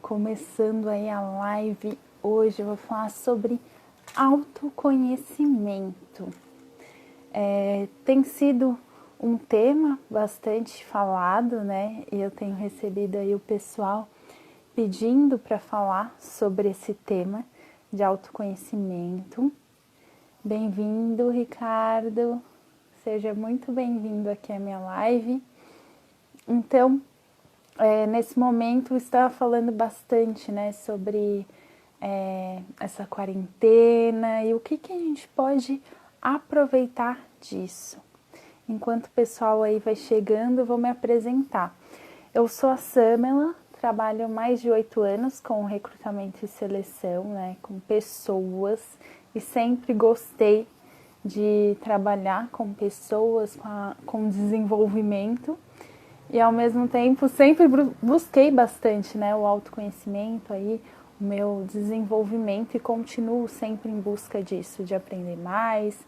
começando aí a live. Hoje eu vou falar sobre autoconhecimento. Tem sido um tema bastante falado, né? E eu tenho recebido aí o pessoal pedindo para falar sobre esse tema de autoconhecimento. Bem-vindo, Ricardo. Seja muito bem-vindo aqui à minha live. Então, nesse momento, eu estava falando bastante, né, sobre essa quarentena e o que a gente pode aproveitar disso. Enquanto o pessoal aí vai chegando, eu vou me apresentar. Eu sou a Samela, trabalho há mais de 8 anos com recrutamento e seleção, né, com pessoas, e sempre gostei de trabalhar com pessoas, com desenvolvimento. E ao mesmo tempo sempre busquei bastante, né, o autoconhecimento aí, o meu desenvolvimento, e continuo sempre em busca disso, de aprender mais,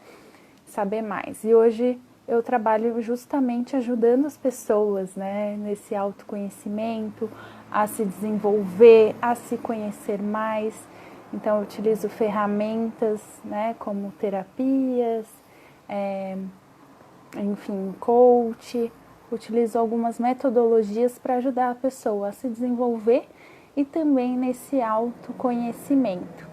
saber mais. E hoje eu trabalho justamente ajudando as pessoas, né, nesse autoconhecimento, a se desenvolver, a se conhecer mais. Então eu utilizo ferramentas, né, como terapias, enfim, coach. Utilizo algumas metodologias para ajudar a pessoa a se desenvolver e também nesse autoconhecimento.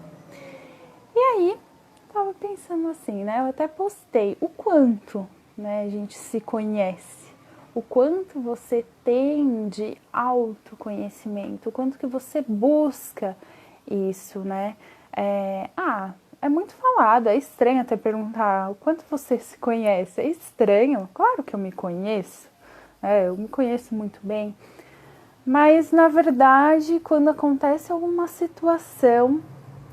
E aí, estava pensando assim, né? Eu até postei o quanto, né, a gente se conhece, o quanto você tem de autoconhecimento, o quanto que você busca isso, né? É muito falado, é estranho até perguntar o quanto você se conhece. É estranho, claro que eu me conheço. Eu me conheço muito bem, mas na verdade, quando acontece alguma situação,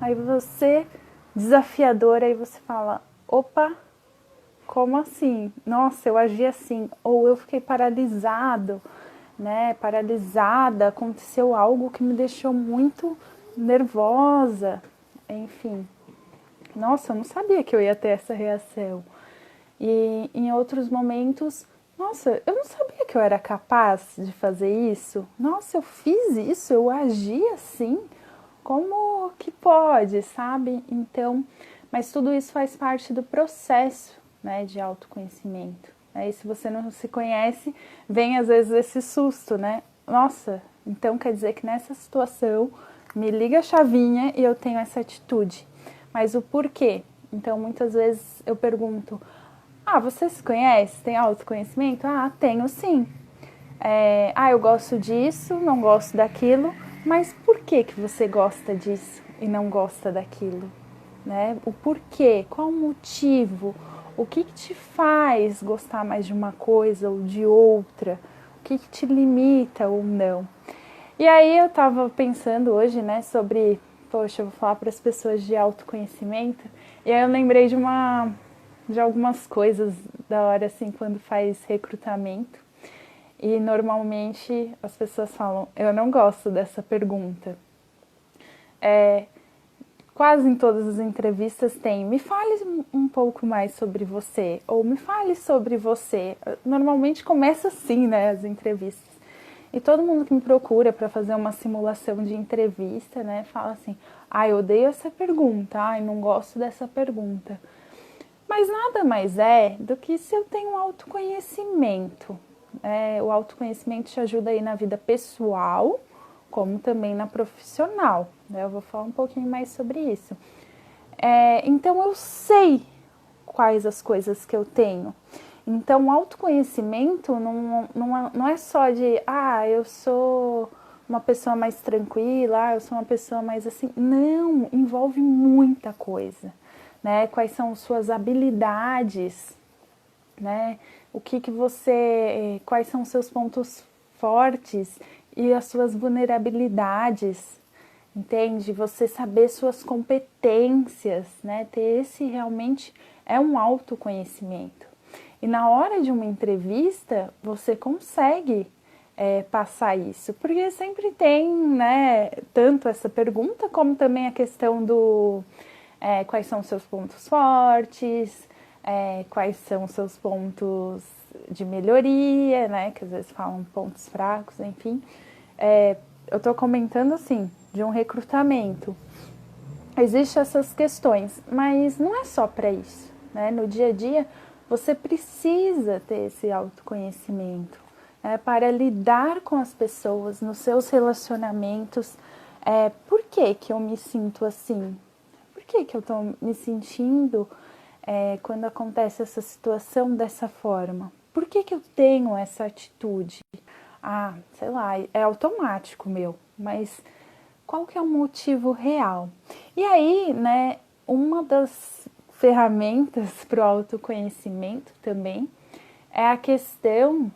aí você, desafiadora, aí você fala, opa, como assim? Nossa, eu agi assim, ou eu fiquei paralisado, né? Paralisada, aconteceu algo que me deixou muito nervosa, enfim. Nossa, eu não sabia que eu ia ter essa reação. E em outros momentos, nossa, eu não sabia que eu era capaz de fazer isso. Nossa, eu fiz isso, eu agi assim. Como que pode, sabe? Então, mas tudo isso faz parte do processo, né, de autoconhecimento. E se você não se conhece, vem às vezes esse susto, né? Nossa, então quer dizer que nessa situação me liga a chavinha e eu tenho essa atitude. Mas o porquê? Então, muitas vezes eu pergunto, você se conhece? Tem autoconhecimento? Tenho sim. Eu gosto disso, não gosto daquilo, mas por que você gosta disso e não gosta daquilo? Né? O porquê? Qual o motivo? O que te faz gostar mais de uma coisa ou de outra? O que te limita ou não? E aí eu estava pensando hoje, né, sobre, poxa, eu vou falar para as pessoas de autoconhecimento, e aí eu lembrei de algumas coisas da hora, assim, quando faz recrutamento. E normalmente as pessoas falam, eu não gosto dessa pergunta. Quase em todas as entrevistas tem, me fale um pouco mais sobre você, ou me fale sobre você. Normalmente começa assim, né, as entrevistas. E todo mundo que me procura para fazer uma simulação de entrevista, né, fala assim, eu odeio essa pergunta, não gosto dessa pergunta. Mas nada mais é do que se eu tenho um autoconhecimento. O autoconhecimento te ajuda aí na vida pessoal, como também na profissional. Eu vou falar um pouquinho mais sobre isso. Então eu sei quais as coisas que eu tenho. Então o autoconhecimento não é só de, eu sou uma pessoa mais tranquila, eu sou uma pessoa mais assim. Não, envolve muita coisa. Né? Quais são suas habilidades, né? Quais são os seus pontos fortes e as suas vulnerabilidades, entende? Você saber suas competências, né? Ter esse realmente é um autoconhecimento. E na hora de uma entrevista, você consegue passar isso, porque sempre tem, né, tanto essa pergunta, como também a questão do quais são os seus pontos fortes, quais são os seus pontos de melhoria, né, que às vezes falam pontos fracos, enfim. eu tô comentando assim, de um recrutamento. Existem essas questões, mas não é só para isso, né? No dia a dia, você precisa ter esse autoconhecimento, né? Para lidar com as pessoas, nos seus relacionamentos. Por que que eu me sinto assim? Por que que eu tô me sentindo quando acontece essa situação dessa forma? Por que que eu tenho essa atitude? Ah, sei lá, é automático meu, mas qual que é o motivo real? E aí, né, uma das ferramentas para o autoconhecimento também é a questão.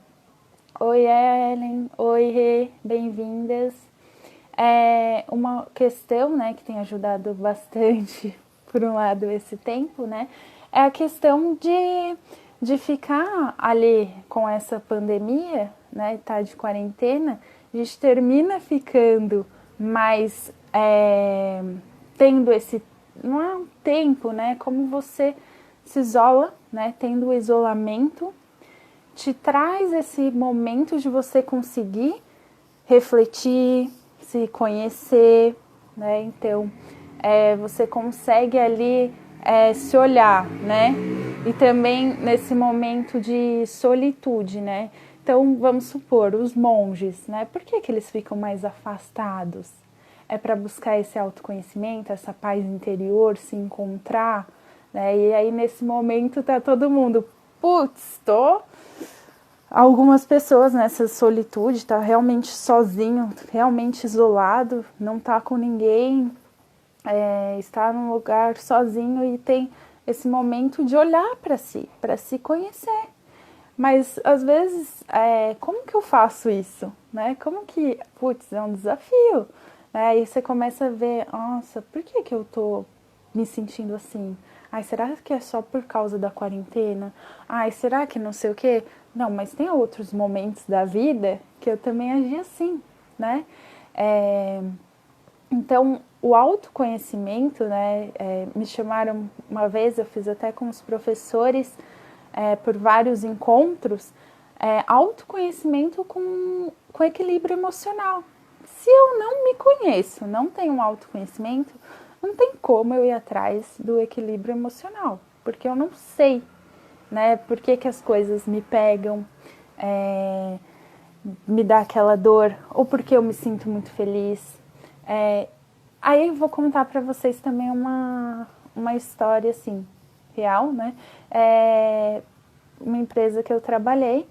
Oi, Ellen. Oi, Rê. Bem-vindas. É uma questão, né, que tem ajudado bastante, por um lado, esse tempo, né, é a questão de ficar ali com essa pandemia, né, tá de quarentena, a gente termina ficando mais tendo esse, não é um tempo, né, como você se isola, né, tendo o isolamento, te traz esse momento de você conseguir refletir, se conhecer, né? Então, você consegue ali se olhar, né? E também nesse momento de solitude, né? Então, vamos supor, os monges, né? Por que que eles ficam mais afastados? É para buscar esse autoconhecimento, essa paz interior, se encontrar, né? E aí, nesse momento, tá todo mundo, putz, tô... Algumas pessoas nessa solitude, tá realmente sozinho, realmente isolado, não tá com ninguém, está num lugar sozinho e tem esse momento de olhar para se conhecer. Mas às vezes, como que eu faço isso? Né? Como que, putz, é um desafio. Né? Aí você começa a ver, nossa, por que que eu tô me sentindo assim? Ai, será que é só por causa da quarentena? Ai, será que não sei o quê? Não, mas tem outros momentos da vida que eu também agi assim, né? Então, o autoconhecimento, né? Me chamaram uma vez, eu fiz até com os professores, por vários encontros, autoconhecimento com equilíbrio emocional. Se eu não me conheço, não tenho um autoconhecimento, não tem como eu ir atrás do equilíbrio emocional, porque eu não sei, né, por que que as coisas me pegam, me dá aquela dor, ou porque eu me sinto muito feliz. Aí eu vou contar para vocês também uma história assim, real, né? Uma empresa que eu trabalhei.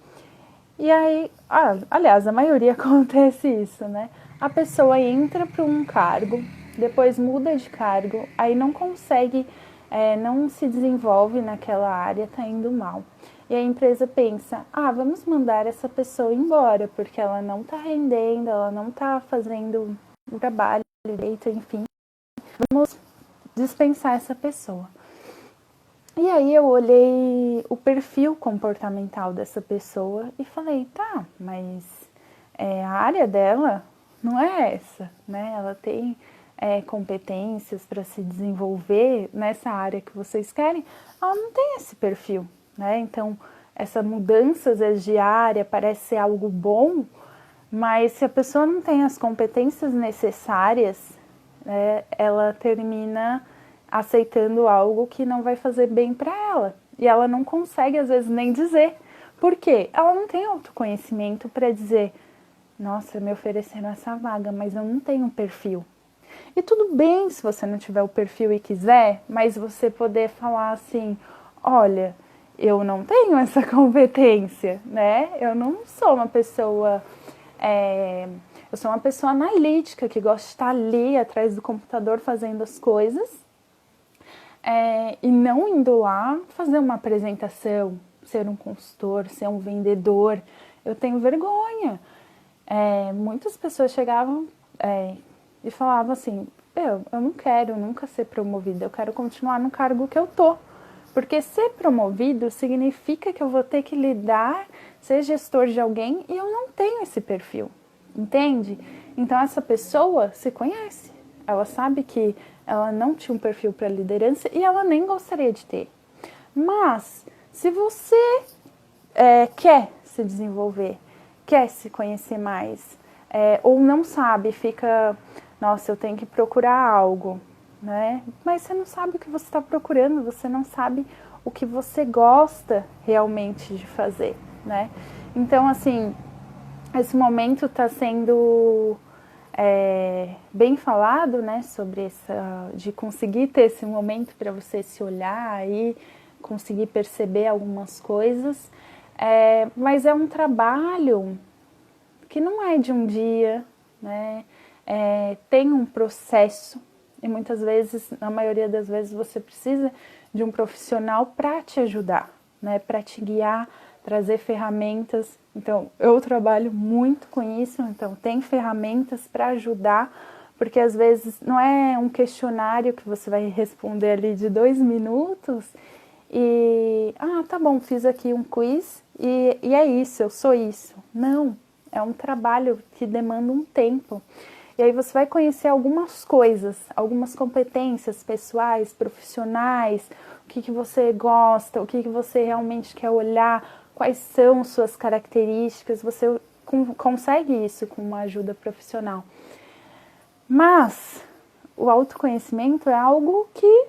E aí, aliás, a maioria acontece isso, né? A pessoa entra para um cargo, depois muda de cargo, aí não consegue, não se desenvolve naquela área, tá indo mal. E a empresa pensa, vamos mandar essa pessoa embora, porque ela não tá rendendo, ela não tá fazendo o trabalho direito, enfim. Vamos dispensar essa pessoa. E aí eu olhei o perfil comportamental dessa pessoa e falei, tá, mas a área dela não é essa, né? Ela tem competências para se desenvolver nessa área que vocês querem, ela não tem esse perfil, né? Então, essa mudança de área parece ser algo bom, mas se a pessoa não tem as competências necessárias, ela termina aceitando algo que não vai fazer bem para ela. E ela não consegue, às vezes, nem dizer. Por quê? Ela não tem autoconhecimento para dizer, nossa, me ofereceram essa vaga, mas eu não tenho um perfil. E tudo bem se você não tiver o perfil e quiser, mas você poder falar assim, olha, eu não tenho essa competência, né? Eu não sou uma pessoa... eu sou uma pessoa analítica, que gosta de estar ali atrás do computador fazendo as coisas, e não indo lá fazer uma apresentação, ser um consultor, ser um vendedor. Eu tenho vergonha. Muitas pessoas chegavam e falavam assim, eu não quero nunca ser promovida, eu quero continuar no cargo que eu tô. Porque ser promovido significa que eu vou ter que lidar, ser gestor de alguém, e eu não tenho esse perfil, entende? Então essa pessoa se conhece, ela sabe que ela não tinha um perfil para liderança e ela nem gostaria de ter. Mas se você quer se desenvolver, quer se conhecer mais, ou não sabe, fica, nossa, eu tenho que procurar algo, né? Mas você não sabe o que você está procurando, você não sabe o que você gosta realmente de fazer, né? Então, assim, esse momento está sendo bem falado, né, sobre de conseguir ter esse momento para você se olhar e conseguir perceber algumas coisas, mas é um trabalho que não é de um dia, né, tem um processo e muitas vezes, na maioria das vezes, você precisa de um profissional para te ajudar, né, para te guiar, trazer ferramentas. Então, eu trabalho muito com isso, então tem ferramentas para ajudar, porque às vezes não é um questionário que você vai responder ali de 2 minutos e, tá bom, fiz aqui um quiz e é isso, eu sou isso. Não, é um trabalho que demanda um tempo. E aí você vai conhecer algumas coisas, algumas competências pessoais, profissionais, o que você gosta, o que você realmente quer olhar, quais são suas características, você consegue isso com uma ajuda profissional. Mas o autoconhecimento é algo que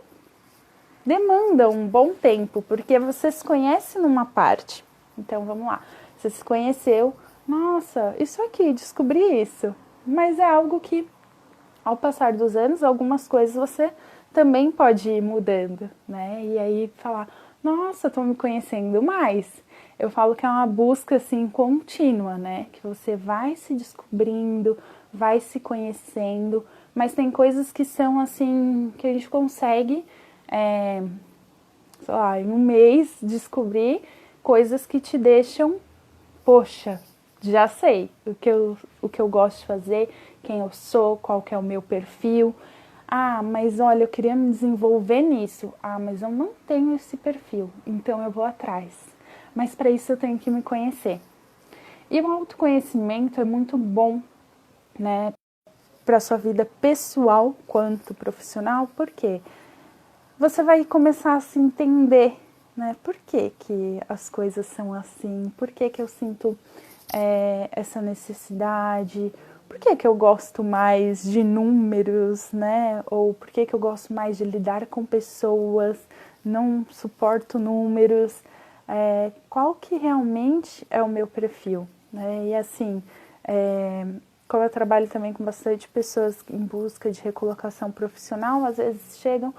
demanda um bom tempo, porque você se conhece numa parte. Então vamos lá, você se conheceu, nossa, isso aqui, descobri isso. Mas é algo que, ao passar dos anos, algumas coisas você também pode ir mudando, né? E aí falar, nossa, estou me conhecendo mais. Eu falo que é uma busca, assim, contínua, né? Que você vai se descobrindo, vai se conhecendo, mas tem coisas que são, assim, que a gente consegue, sei lá, em um mês descobrir coisas que te deixam, poxa, já sei o que eu gosto de fazer, quem eu sou, qual que é o meu perfil. Mas olha, eu queria me desenvolver nisso. Mas eu não tenho esse perfil, então eu vou atrás. Mas para isso eu tenho que me conhecer. E o autoconhecimento é muito bom, né, para a sua vida pessoal quanto profissional, porque você vai começar a se entender, né, por que as coisas são assim, por que eu sinto essa necessidade, por que eu gosto mais de números, né? Ou por que eu gosto mais de lidar com pessoas, não suporto números, qual que realmente é o meu perfil, né? E assim, como eu trabalho também com bastante pessoas em busca de recolocação profissional, às vezes chegam,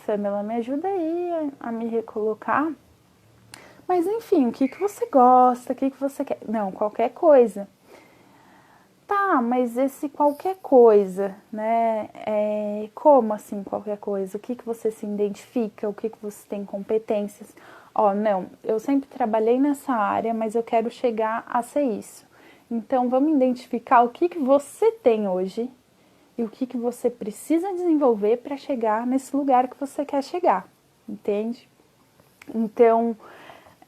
Samela, me ajuda aí a me recolocar. Mas enfim, o que você gosta, o que você quer? Não, qualquer coisa. Tá, mas esse qualquer coisa, né? Como assim qualquer coisa? O que você se identifica? O que você tem competências? Não, eu sempre trabalhei nessa área, mas eu quero chegar a ser isso. Então, vamos identificar o que você tem hoje e o que você precisa desenvolver para chegar nesse lugar que você quer chegar, entende? Então,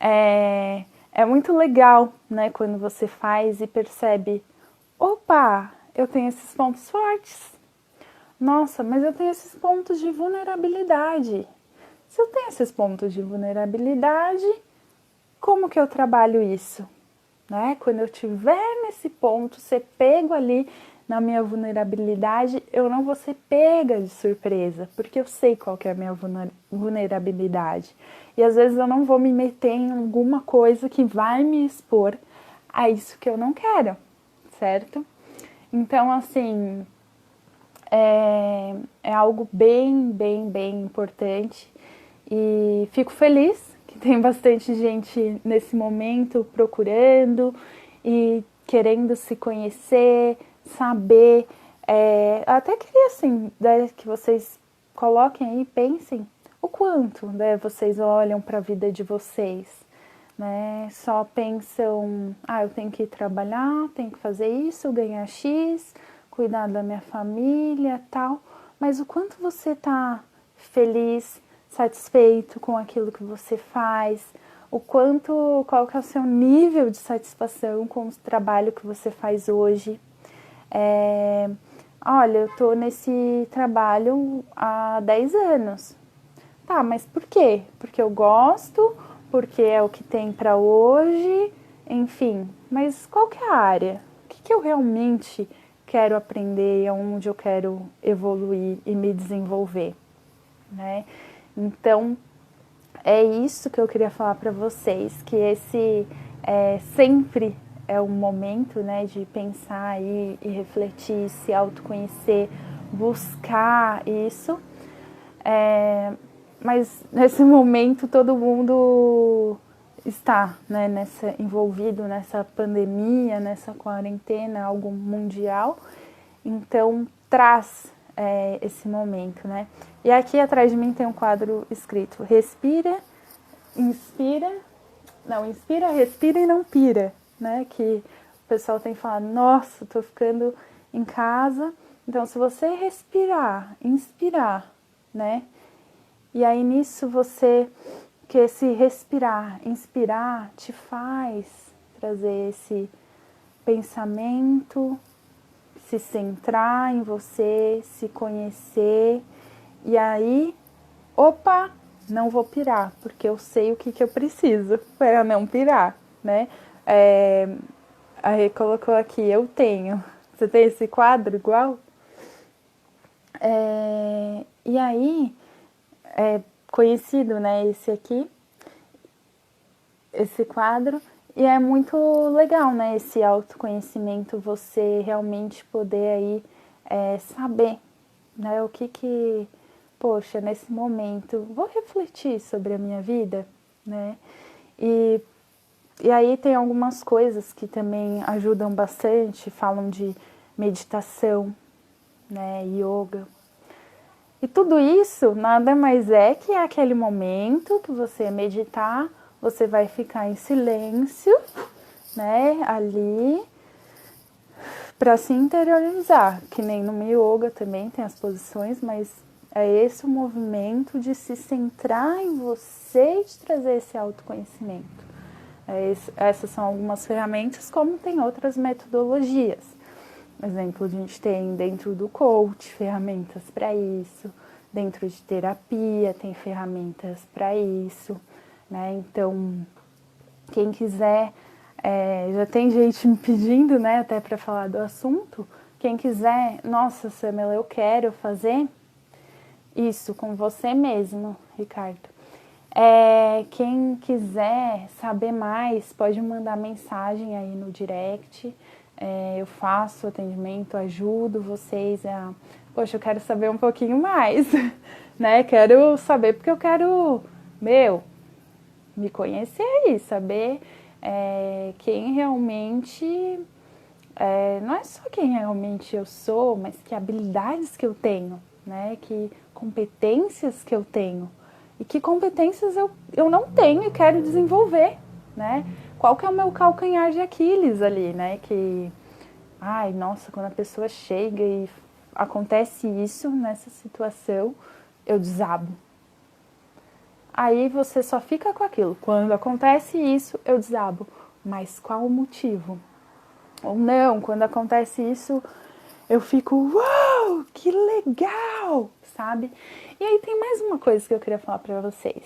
é muito legal, né, quando você faz e percebe, opa, eu tenho esses pontos fortes. Nossa, mas eu tenho esses pontos de vulnerabilidade. Se eu tenho esses pontos de vulnerabilidade, como que eu trabalho isso? Né? Quando eu estiver nesse ponto, ser pego ali na minha vulnerabilidade, eu não vou ser pega de surpresa, porque eu sei qual que é a minha vulnerabilidade. E às vezes eu não vou me meter em alguma coisa que vai me expor a isso que eu não quero, certo? Então, assim, é algo bem, bem, bem importante e fico feliz que tem bastante gente nesse momento procurando e querendo se conhecer, saber. Até queria assim, né, que vocês coloquem aí, pensem o quanto, né, vocês olham para a vida de vocês, né? Só pensam, eu tenho que ir trabalhar, tenho que fazer isso, ganhar X, cuidar da minha família, tal. Mas o quanto você está feliz, satisfeito com aquilo que você faz, qual que é o seu nível de satisfação com o trabalho que você faz hoje. Olha, eu tô nesse trabalho há 10 anos. Tá, mas por quê? Porque eu gosto, porque é o que tem para hoje, enfim. Mas qual que é a área? O que eu realmente quero aprender, aonde eu quero evoluir e me desenvolver, né? Então, é isso que eu queria falar para vocês, que esse sempre é um momento, né, de pensar e refletir, se autoconhecer, buscar isso. Mas nesse momento todo mundo está, né, envolvido nessa pandemia, nessa quarentena, algo mundial. Então traz esse momento, né? E aqui atrás de mim tem um quadro escrito: respira, inspira, não, inspira, respira e não pira, né? Que o pessoal tem falado, nossa, tô ficando em casa. Então, se você respirar, inspirar, né? E aí nisso que esse respirar, inspirar, te faz trazer esse pensamento, se centrar em você, se conhecer. E aí, opa, não vou pirar, porque eu sei o que eu preciso para não pirar, né? A Rê colocou aqui, eu tenho. Você tem esse quadro igual? E aí, é conhecido, né, esse quadro, e é muito legal, né, esse autoconhecimento, você realmente poder aí saber, né, poxa, nesse momento, vou refletir sobre a minha vida, né, e aí tem algumas coisas que também ajudam bastante, falam de meditação, né, yoga. E tudo isso nada mais é que aquele momento que você meditar, você vai ficar em silêncio, né, ali, para se interiorizar, que nem no yoga também tem as posições, mas é esse o movimento de se centrar em você e de trazer esse autoconhecimento. Essas são algumas ferramentas, como tem outras metodologias. Por exemplo, a gente tem dentro do coach ferramentas para isso, dentro de terapia tem ferramentas para isso, né? Então, quem quiser, já tem gente me pedindo, né, até para falar do assunto. Quem quiser, nossa, Samela, eu quero fazer isso com você mesmo, Ricardo. Quem quiser saber mais, pode mandar mensagem aí no direct. Eu faço atendimento, ajudo vocês a... Poxa, eu quero saber um pouquinho mais, né? Quero saber porque eu quero, me conhecer e saber quem realmente... não é só quem realmente eu sou, mas que habilidades que eu tenho, né? Que competências que eu tenho. E que competências eu não tenho e quero desenvolver, né? Qual que é o meu calcanhar de Aquiles ali, né? Que, ai, nossa, quando a pessoa chega e acontece isso nessa situação, eu desabo. Aí você só fica com aquilo. Quando acontece isso, eu desabo. Mas qual o motivo? Ou não, quando acontece isso, eu fico, uau, que legal, sabe? E aí tem mais uma coisa que eu queria falar pra vocês.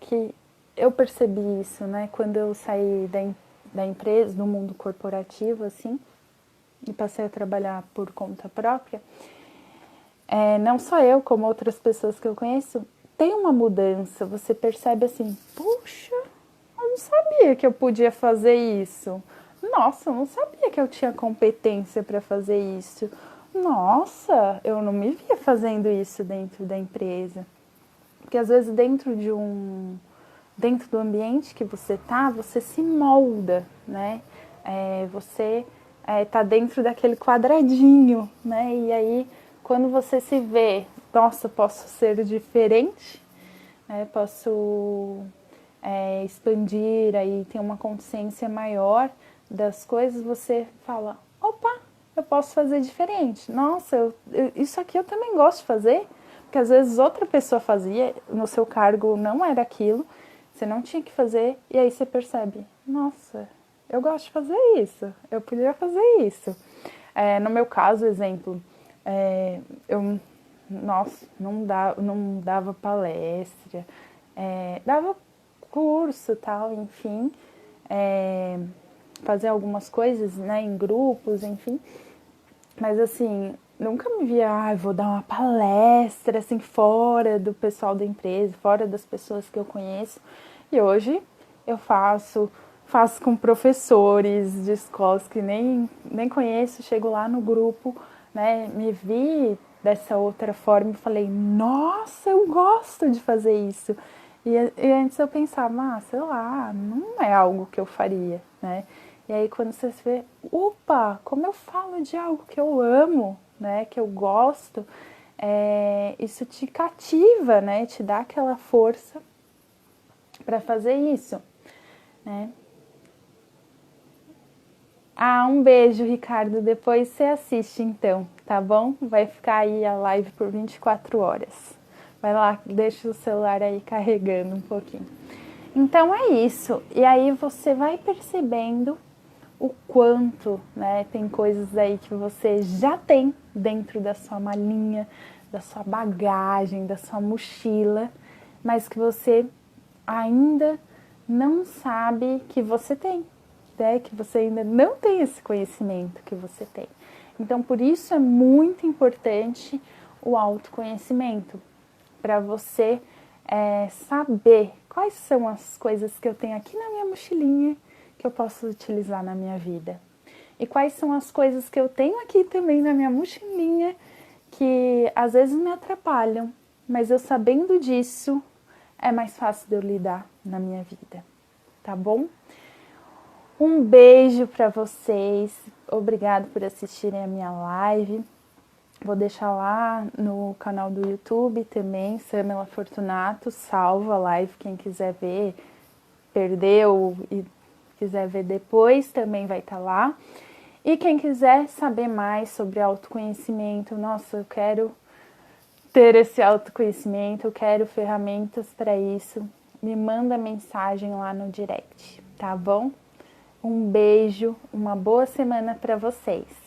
Que eu percebi isso, né? Quando eu saí da empresa, do mundo corporativo, assim, e passei a trabalhar por conta própria, não só eu, como outras pessoas que eu conheço, tem uma mudança. Você percebe assim, puxa, eu não sabia que eu podia fazer isso. Nossa, eu não sabia que eu tinha competência para fazer isso. Nossa, eu não me via fazendo isso dentro da empresa. Porque às vezes dentro do ambiente que você tá, você se molda, né? Você tá dentro daquele quadradinho, né? E aí, quando você se vê, nossa, posso ser diferente, né? Posso expandir, aí ter uma consciência maior das coisas, você fala, opa, eu posso fazer diferente. Nossa, isso aqui eu também gosto de fazer, porque às vezes outra pessoa fazia, no seu cargo não era aquilo, você não tinha que fazer, e aí você percebe, nossa, eu gosto de fazer isso, eu podia fazer isso. No meu caso, exemplo, eu não dava palestra, dava curso tal, enfim, fazer algumas coisas, né, em grupos, enfim. Mas assim, nunca me via, vou dar uma palestra assim fora do pessoal da empresa, fora das pessoas que eu conheço. E hoje eu faço com professores de escolas que nem conheço, chego lá no grupo, né, me vi dessa outra forma e falei, nossa, eu gosto de fazer isso. E antes eu pensava, sei lá, não é algo que eu faria, né? E aí quando você vê, opa, como eu falo de algo que eu amo, né, que eu gosto, isso te cativa, né, te dá aquela força para fazer isso, né? Um beijo, Ricardo. Depois você assiste então, tá bom? Vai ficar aí a live por 24 horas. Vai lá, deixa o celular aí carregando um pouquinho. Então é isso. E aí você vai percebendo o quanto, né, tem coisas aí que você já tem dentro da sua malinha, da sua bagagem, da sua mochila, mas que você ainda não sabe que você tem, né? Que você ainda não tem esse conhecimento que você tem. Então, por isso é muito importante o autoconhecimento, para você saber quais são as coisas que eu tenho aqui na minha mochilinha que eu posso utilizar na minha vida. E quais são as coisas que eu tenho aqui também na minha mochilinha que às vezes me atrapalham, mas eu sabendo disso, é mais fácil de eu lidar na minha vida, tá bom? Um beijo para vocês, obrigado por assistirem a minha live. Vou deixar lá no canal do YouTube também, Samela Fortunato, salva a live, quem quiser ver, perdeu e quiser ver depois, também vai estar lá. E quem quiser saber mais sobre autoconhecimento, nossa, eu quero ter esse autoconhecimento, eu quero ferramentas para isso, me manda mensagem lá no direct, tá bom? Um beijo, uma boa semana para vocês.